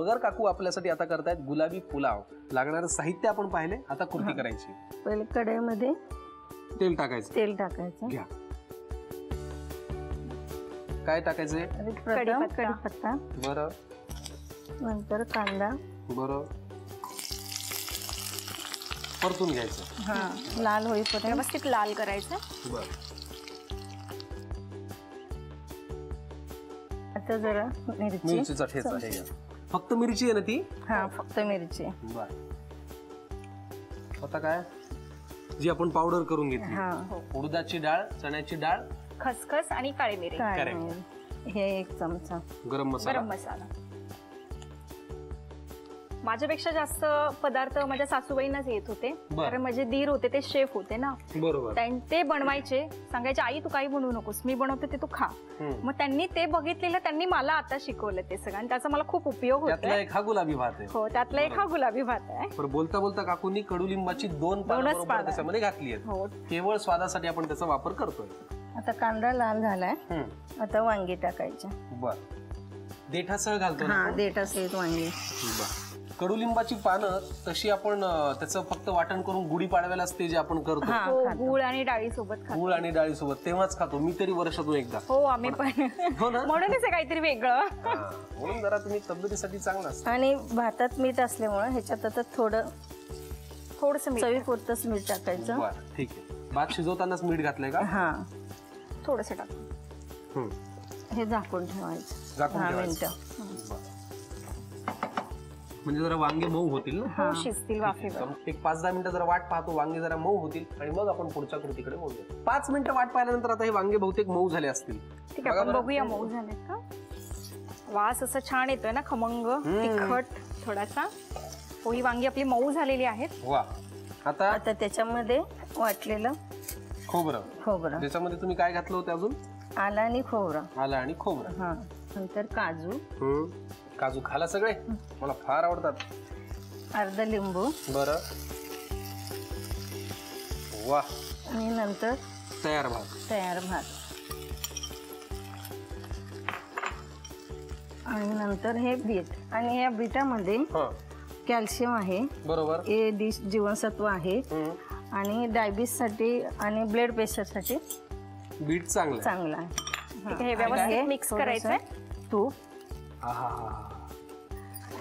मगर काकू आपल्यासाठी आता करतायत गुलाबी पुलाव. लागणारं साहित्य आपण पाहिले, आता कृती करायची. पहिले कढईमध्ये तेल टाकायचं. घ्या. काय टाकायचंय? कढीपत्ता. बरं. नंतर कांदा. बरं. परतून घ्यायचं. लाल होईपर्यंत व्यवस्थित लाल करायचं. बरं. आता जरा मिरचीचा ठेचा आहे. फक्त मिरची आहे ना ती? हा, फक्त मिरची. बरं. आता काय जी आपण पावडर करून घेतली, उडदाची डाळ, चण्याची डाळ, खसखस आणि काळी मिरी. हे 1 चमचा गरम मसाला. माझ्यापेक्षा जास्त पदार्थ माझ्या सासूबाईंनाच येत होते, कारण माझे दीर होते ते शेफ होते ना. बरोबर. ते बनवायचे, सांगायचे आई तू काही बनवू नकोस, मी बनवते ते तू खा. मग त्यांनी ते बघितलेलं, त्यांनी मला आता शिकवलं ते सगळं, आणि त्याचा मला खूप उपयोग होतो. त्यातला एक हा गुलाबी भात आहे. हो, त्यातला एक हा गुलाबी भात आहे. पण बोलता बोलता काकूंनी कडुलिंबाची 2 पानं त्याच्यामध्ये घातली आहेत. केवळ स्वादासाठी आपण त्याचा वापर करतोय. आता कांदा लाल झालाय, आता वांगी टाकायची. बर. देठासह घालतो. हा, देठासहित वांगी. कडुलिंबाची पानं तशी आपण त्याचं फक्त वाटण करून गुढी पाडव्याला असते जे आपण करतो, गुळ आणि डाळी सोबत. गुळ आणि डाळी सोबत तेव्हाच खातो मी तरी, वर्षातून एकदा. हो, आम्ही पण. हो ना, म्हणूनच काहीतरी वेगळं. म्हणून जरा तुम्ही तब्येतीसाठी चांगला असतो. आणि भातात मीठ असल्यामुळे ह्याच्यात आता थोडस चवीपुरतंच मीठ टाकायचं. ठीक आहे. भात शिजवतानाच मीठ घातलंय का? हा, थोडस टाक. हे झाकून ठेवायचं 10 मिनिटं. म्हणजे जरा वांगे मऊ होतील ना, शिजतील वाफेवर. एक 5-10 मिनिटं जरा वाट पाहतो, वांगे जरा मऊ होतील, आणि मग आपण पुढच्या कृतीकडे बोलूया. 5 मिनिटं वाट पाहिल्यानंतर आता हे वांगे बहुतेक मऊ झाले असतील. ठीक आहे, आपण बघूया मऊ झालेत का. वास असा छान येतोय ना, खमंग तिखट थोडासा. ही वांगी आपली मऊ झालेली आहेत. वा. आता त्याच्यामध्ये वाटलेलं खोबरं. त्याच्यामध्ये तुम्ही काय घातलं होतं अजून? आलं आणि खोबरं. हा, नंतर काजू घाला सगळे, मला फार आवडतात. अर्धा लिंबू. बरं. वा. आणि नंतर तयार भात. आणि नंतर हे बीट, आणि या बीटामध्ये कॅल्शियम आहे. बरोबर. हे जीवनसत्व आहे, आणि डायबिटीस साठी आणि ब्लड प्रेशर साठी बीट चांगलं आहे. हे व्यवस्थित मिक्स करायचंय. तूप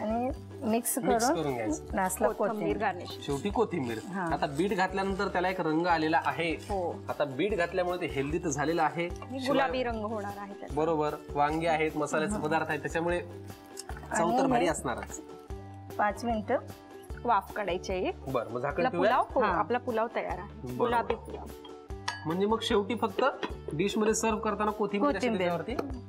आणि मिक्स करून नासला कोथिंबीर गार्निश. शेवटी कोथिंबीर. आता बीट घातल्यानंतर त्याला एक रंग आलेला आहे. आता बीट घातल्यामुळे ते हेल्दी तर झालेलं आहे, गुलाबी रंग होणार आहे. बरोबर. वांगे आहेत, मसाल्याचे पदार्थ आहेत, त्याच्यामुळे चव तर भारी असणारच. 5 मिनिटं वाफ काढायची. बरं, मग झाकण ठेवूया. आपला पुलाव तयार आहे, गुलाबी पुलाव. म्हणजे मग शेवटी फक्त डिश मध्ये सर्व करताना कोथिंबीर.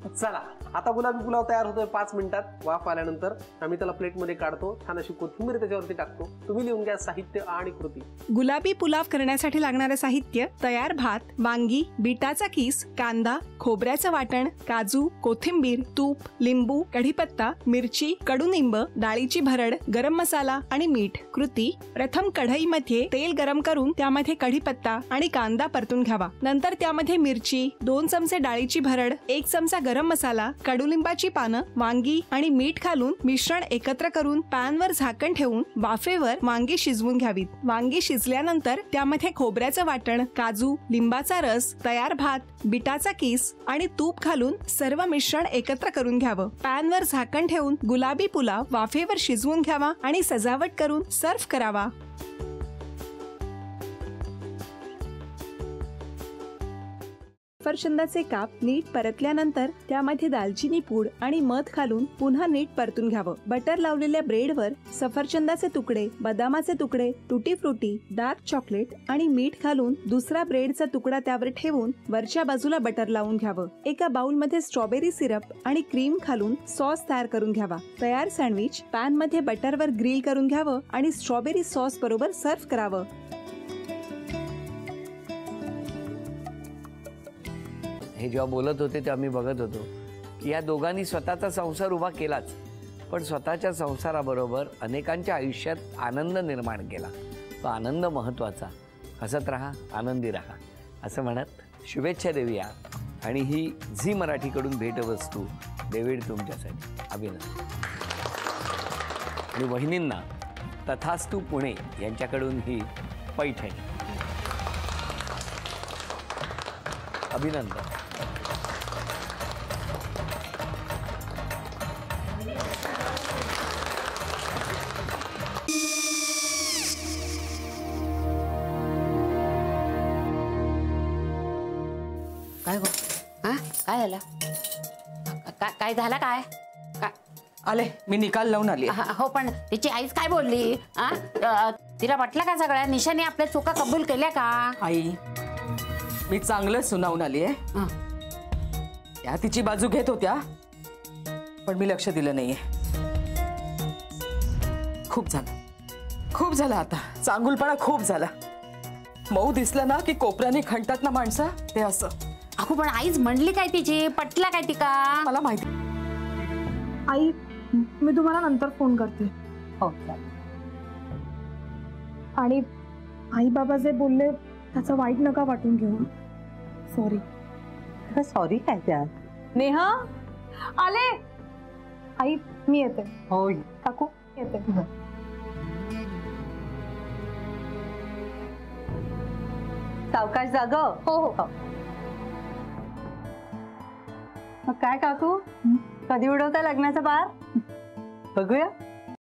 चला, आता गुलाबी पुलाव तयार होतोय 5 मिनिटात. वाफ आल्यानंतर आम्ही त्याला प्लेट मध्ये काढतो, छान अशी कोथिंबीर त्याच्यावरती टाकतो. तुम्ही लिहून घ्या साहित्य आणि कृती. गुलाबी पुलाव करण्यासाठी लागणारे साहित्य: तयार भात, वांगी, बीटाचा किस, कांदा, खोबऱ्याचं वाटण, काजू, कोथिंबीर, तूप, लिंबू, कढीपत्ता, मिरची, कडुनिंब, डाळीची भरड, गरम मसाला आणि मीठ. कृती: प्रथम कढईमध्ये तेल गरम करून त्यामध्ये कढीपत्ता आणि कांदा परतून घ्यावा. नंतर त्यामध्ये मिरची, 2 चमचे डाळीची भरड, 1 चमचा गरम मसाला, कडुलिंबाची पानं, वांगी आणि मीठ घालून मिश्रण एकत्र करून पॅनवर झाकण ठेवून वाफेवर वांगी शिजवून घ्यावीत. वांगी शिजल्यानंतर त्यामध्ये खोबऱ्याचं वाटण, काजू, लिंबाचा रस, तयार भात, बीटाचा किस आणि तूप घालून सर्व मिश्रण एकत्र करून घ्यावं. पॅनवर झाकण ठेवून गुलाबी पुलाव वाफेवर शिजवून घ्यावा आणि सजावट करून सर्व्ह करावा. सफरचंदाचे काप नीट परतल्यानंतर त्यामध्ये दालचिनी पूड आणि मध घालून पुन्हा नीट परतून घ्यावं. बटर लावलेल्या ब्रेडवर सफरचंदाचे तुकडे, बदामाचे तुकडे, टुटी फ्रुटी, डार्क चॉकलेट आणि मीठ घालून दुसरा ब्रेडचा तुकडा त्यावर ठेवून वरच्या बाजूला बटर लावून घ्यावं. एका बाउलमध्ये स्ट्रॉबेरी सिरप आणि क्रीम घालून सॉस तयार करून घ्यावा. तयार सँडविच पॅन मध्ये बटरवर ग्रिल करून घ्यावं आणि स्ट्रॉबेरी सॉस बरोबर सर्व्ह करावं. हे जेव्हा बोलत होते तेव्हा मी बघत होतो की या दोघांनी स्वतःचा संसार उभा केलाच, पण स्वतःच्या संसाराबरोबर अनेकांच्या आयुष्यात आनंद निर्माण केला. तो आनंद महत्त्वाचा. हसत राहा, आनंदी राहा असं म्हणत शुभेच्छा देऊया. आणि ही झी मराठीकडून भेटवस्तू डेव्हिड तुमच्यासाठी. अभिनंदन. आणि वहिनींना तथास्तु पुणे यांच्याकडून ही पैठणी. अभिनंदन. काय गो हा काय झालं काय झालं काय आले मी निकाल लावून आली. हो पण तिची आईच काय बोलली तिला वाटलं का सगळ्या निशाने आपल्या चुका कबूल केल्या का? आई मी चांगलं सुनावून आली आहे. त्या तिची बाजू घेत होत्या पण मी लक्ष दिलं नाहीये. खूप झालं आता. चांगुलपणा खूप झाला. मऊ दिसलं ना की कोपऱ्याने खणतात ना माणसं ते असं. अगो पण आईच म्हणली काय तिची पटला काय तिका? मला माहिती. आई मी तुम्हाला नंतर फोन करते. हो आणि आई बाबा जे बोलले त्याचं वाईट नका वाटून घेऊ. सॉरी. सॉरी काय त्यात? नेहा आले. आई मी येते. हो काकू येते. सावकाश जाग. हो हो. मग काय काकू कधी उडवता लग्नाचा बार? बघूया.